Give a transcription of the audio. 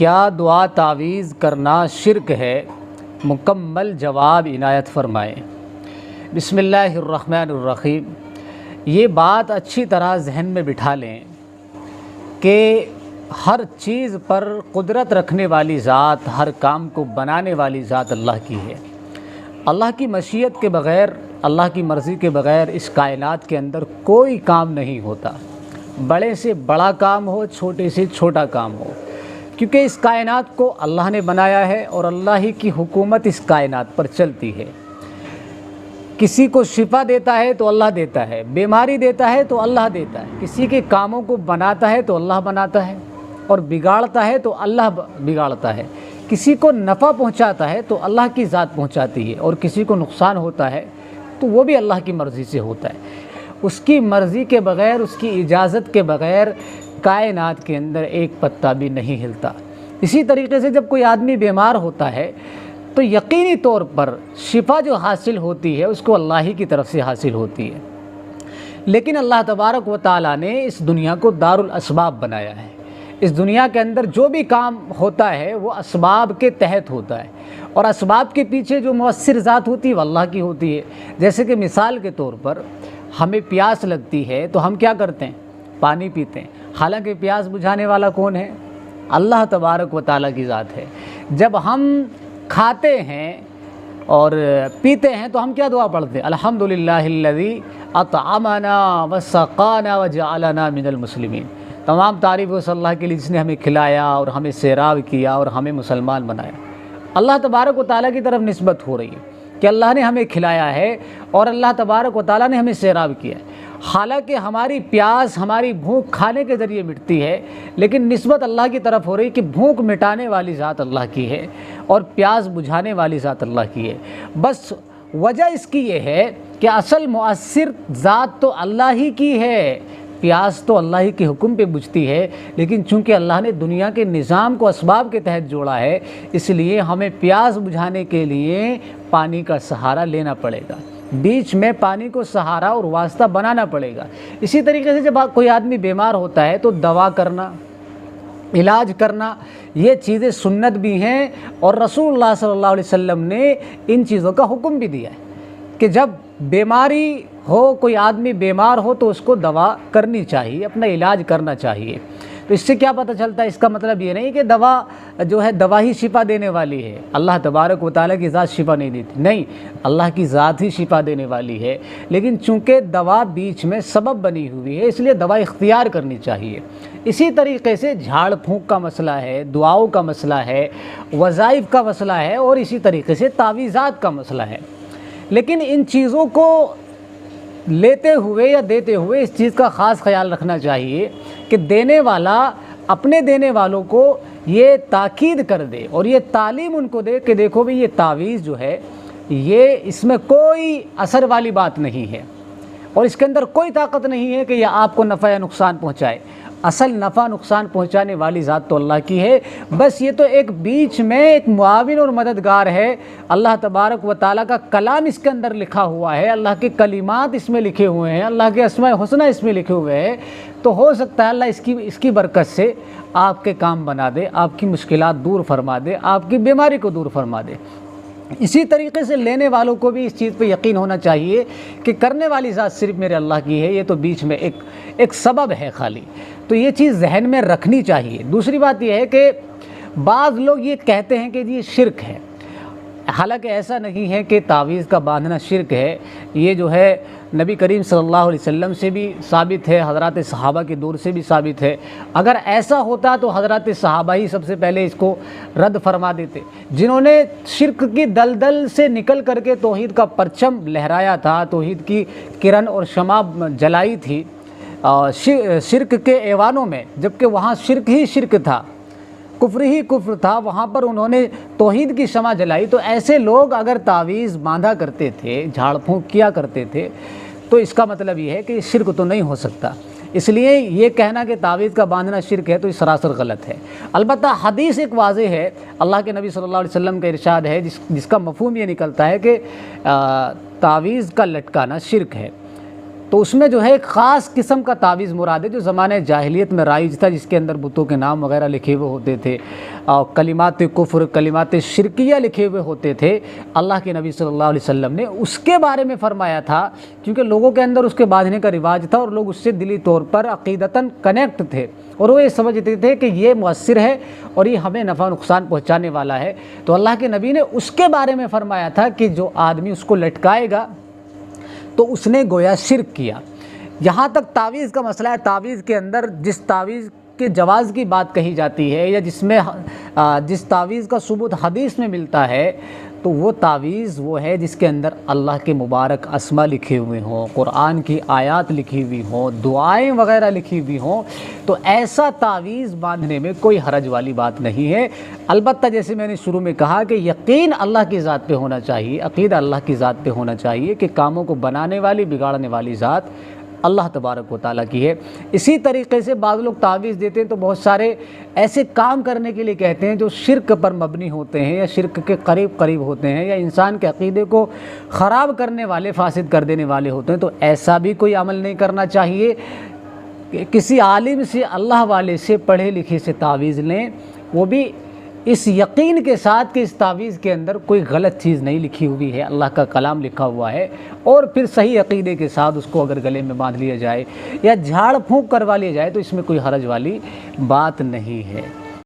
کیا دعا تعویذ کرنا شرک ہے؟ مکمل جواب عنایت فرمائیں۔ بسم اللہ الرحمن الرحیم۔ یہ بات اچھی طرح ذہن میں بٹھا لیں کہ ہر چیز پر قدرت رکھنے والی ذات، ہر کام کو بنانے والی ذات اللہ کی ہے۔ اللہ کی مشیت کے بغیر، اللہ کی مرضی کے بغیر اس کائنات کے اندر کوئی کام نہیں ہوتا، بڑے سے بڑا کام ہو، چھوٹے سے چھوٹا کام ہو، کیونکہ اس کائنات کو اللہ نے بنایا ہے اور اللہ ہی کی حکومت اس کائنات پر چلتی ہے۔ کسی کو شفا دیتا ہے تو اللہ دیتا ہے، بیماری دیتا ہے تو اللہ دیتا ہے، کسی کے کاموں کو بناتا ہے تو اللہ بناتا ہے، اور بگاڑتا ہے تو اللہ بگاڑتا ہے، کسی کو نفع پہنچاتا ہے تو اللہ کی ذات پہنچاتی ہے، اور کسی کو نقصان ہوتا ہے تو وہ بھی اللہ کی مرضی سے ہوتا ہے۔ اس کی مرضی کے بغیر، اس کی اجازت کے بغیر کائنات کے اندر ایک پتا بھی نہیں ہلتا۔ اسی طریقے سے جب کوئی آدمی بیمار ہوتا ہے تو یقینی طور پر شفا جو حاصل ہوتی ہے اس کو اللہ ہی کی طرف سے حاصل ہوتی ہے، لیکن اللہ تبارک و تعالیٰ نے اس دنیا کو دار الاسباب بنایا ہے۔ اس دنیا کے اندر جو بھی کام ہوتا ہے وہ اسباب کے تحت ہوتا ہے، اور اسباب کے پیچھے جو مؤثر ذات ہوتی ہے وہ اللہ کی ہوتی ہے۔ جیسے کہ مثال کے طور پر ہمیں پیاس لگتی ہے تو ہم کیا کرتے ہیں؟ پانی پیتے ہیں، حالانکہ پیاس بجھانے والا کون ہے؟ اللہ تبارک و تعالیٰ کی ذات ہے۔ جب ہم کھاتے ہیں اور پیتے ہیں تو ہم کیا دعا پڑھتے ہیں؟ الحمدللہ الذی اطعمنا وسقانا وجعلنا من المسلمین۔ تمام تعریف اس اللہ کے لیے جس نے ہمیں کھلایا اور ہمیں سیراب کیا اور ہمیں مسلمان بنایا۔ اللہ تبارک و تعالیٰ کی طرف نسبت ہو رہی ہے کہ اللہ نے ہمیں کھلایا ہے اور اللہ تبارک و تعالیٰ نے ہمیں سیراب کیا ہے۔ حالانکہ ہماری پیاس، ہماری بھوک کھانے کے ذریعے مٹتی ہے، لیکن نسبت اللہ کی طرف ہو رہی کہ بھوک مٹانے والی ذات اللہ کی ہے اور پیاس بجھانے والی ذات اللہ کی ہے۔ بس وجہ اس کی یہ ہے کہ اصل مؤثر ذات تو اللہ ہی کی ہے، پیاس تو اللہ ہی کے حکم پہ بجھتی ہے، لیکن چونکہ اللہ نے دنیا کے نظام کو اسباب کے تحت جوڑا ہے، اس لیے ہمیں پیاس بجھانے کے لیے پانی کا سہارا لینا پڑے گا، بیچ میں پانی کو سہارا اور واسطہ بنانا پڑے گا۔ اسی طریقے سے جب کوئی آدمی بیمار ہوتا ہے تو دوا کرنا، علاج کرنا، یہ چیزیں سنت بھی ہیں، اور رسول اللہ صلی اللہ علیہ وسلم نے ان چیزوں کا حکم بھی دیا ہے کہ جب بیماری ہو، کوئی آدمی بیمار ہو تو اس کو دوا کرنی چاہیے، اپنا علاج کرنا چاہیے۔ تو اس سے کیا پتہ چلتا ہے؟ اس کا مطلب یہ نہیں کہ دوا جو ہے دوا ہی شفا دینے والی ہے، اللہ تبارک و تعالیٰ کی ذات شفا نہیں دیتی، نہیں، اللہ کی ذات ہی شفا دینے والی ہے، لیکن چونکہ دوا بیچ میں سبب بنی ہوئی ہے اس لیے دوا اختیار کرنی چاہیے۔ اسی طریقے سے جھاڑ پھونک کا مسئلہ ہے، دعاؤں کا مسئلہ ہے، وظائف کا مسئلہ ہے، اور اسی طریقے سے تعویذات کا مسئلہ ہے۔ لیکن ان چیزوں کو لیتے ہوئے یا دیتے ہوئے اس چیز کا خاص خیال رکھنا چاہیے کہ دینے والا اپنے دینے والوں کو یہ تاکید کر دے اور یہ تعلیم ان کو دے کہ دیکھو بھی یہ تعویذ جو ہے یہ اس میں کوئی اثر والی بات نہیں ہے، اور اس کے اندر کوئی طاقت نہیں ہے کہ یہ آپ کو نفع یا نقصان پہنچائے۔ اصل نفع نقصان پہنچانے والی ذات تو اللہ کی ہے، بس یہ تو ایک بیچ میں ایک معاون اور مددگار ہے۔ اللہ تبارک و تعالیٰ کا کلام اس کے اندر لکھا ہوا ہے، اللہ کے کلمات اس میں لکھے ہوئے ہیں، اللہ کے اسماء حسنہ اس میں لکھے ہوئے ہیں، تو ہو سکتا ہے اللہ اس کی برکت سے آپ کے کام بنا دے، آپ کی مشکلات دور فرما دے، آپ کی بیماری کو دور فرما دے۔ اسی طریقے سے لینے والوں کو بھی اس چیز پہ یقین ہونا چاہیے کہ کرنے والی ذات صرف میرے اللہ کی ہے، یہ تو بیچ میں ایک سبب ہے خالی، تو یہ چیز ذہن میں رکھنی چاہیے۔ دوسری بات یہ ہے کہ بعض لوگ یہ کہتے ہیں کہ یہ شرک ہے، حالانکہ ایسا نہیں ہے کہ تعویذ کا باندھنا شرک ہے۔ یہ جو ہے نبی کریم صلی اللہ علیہ وسلم سے بھی ثابت ہے، حضرات صحابہ کے دور سے بھی ثابت ہے۔ اگر ایسا ہوتا تو حضرات صحابہ ہی سب سے پہلے اس کو رد فرما دیتے، جنہوں نے شرک کی دلدل سے نکل کر کے توحید کا پرچم لہرایا تھا، توحید کی کرن اور شمع جلائی تھی شرک کے ایوانوں میں، جبکہ وہاں شرک ہی شرک تھا، کفر ہی کفر تھا، وہاں پر انہوں نے توحید کی شمع جلائی۔ تو ایسے لوگ اگر تعویذ باندھا کرتے تھے، جھاڑ پھونک کیا کرتے تھے، تو اس کا مطلب یہ ہے کہ شرک تو نہیں ہو سکتا۔ اس لیے یہ کہنا کہ تعویذ کا باندھنا شرک ہے تو یہ سراسر غلط ہے۔ البتہ حدیث ایک واضح ہے، اللہ کے نبی صلی اللہ علیہ وسلم کا ارشاد ہے جس کا مفہوم یہ نکلتا ہے کہ تعویذ کا لٹکانا شرک ہے۔ تو اس میں جو ہے ایک خاص قسم کا تعویذ مراد ہے جو زمانے جاہلیت میں رائج تھا، جس کے اندر بتوں کے نام وغیرہ لکھے ہوئے ہوتے تھے اور کلمات کفر، کلمات شرکیہ لکھے ہوئے ہوتے تھے۔ اللہ کے نبی صلی اللہ علیہ وسلم نے اس کے بارے میں فرمایا تھا، کیونکہ لوگوں کے اندر اس کے باندھنے کا رواج تھا اور لوگ اس سے دلی طور پر عقیدتاً کنیکٹ تھے اور وہ یہ سمجھتے تھے کہ یہ مؤثر ہے اور یہ ہمیں نفع نقصان پہنچانے والا ہے۔ تو اللہ کے نبی نے اس کے بارے میں فرمایا تھا کہ جو آدمی اس کو لٹکائے گا تو اس نے گویا شرک کیا۔ یہاں تک تعویذ کا مسئلہ ہے، تعویذ کے اندر جس تعویذ کے جواز کی بات کہی جاتی ہے یا جس تعویذ کا ثبوت حدیث میں ملتا ہے، تو وہ تعویذ وہ ہے جس کے اندر اللہ کے مبارک اسما لکھے ہوئے ہوں، قرآن کی آیات لکھی ہوئی ہوں، دعائیں وغیرہ لکھی ہوئی ہوں، تو ایسا تعویذ باندھنے میں کوئی حرج والی بات نہیں ہے۔ البتہ جیسے میں نے شروع میں کہا کہ یقین اللہ کی ذات پہ ہونا چاہیے، عقیدہ اللہ کی ذات پہ ہونا چاہیے کہ کاموں کو بنانے والی بگاڑنے والی ذات اللہ تبارک و تعالیٰ کی ہے۔ اسی طریقے سے بعض لوگ تعویذ دیتے ہیں تو بہت سارے ایسے کام کرنے کے لیے کہتے ہیں جو شرک پر مبنی ہوتے ہیں یا شرک کے قریب ہوتے ہیں یا انسان کے عقیدے کو خراب کرنے والے، فاسد کر دینے والے ہوتے ہیں، تو ایسا بھی کوئی عمل نہیں کرنا چاہیے۔ کسی عالم سے، اللہ والے سے، پڑھے لکھے سے تعویذ لیں، وہ بھی اس یقین کے ساتھ کہ اس تعویذ کے اندر کوئی غلط چیز نہیں لکھی ہوئی ہے، اللہ کا کلام لکھا ہوا ہے، اور پھر صحیح عقیدے کے ساتھ اس کو اگر گلے میں باندھ لیا جائے یا جھاڑ پھونک کروا لیا جائے تو اس میں کوئی حرج والی بات نہیں ہے۔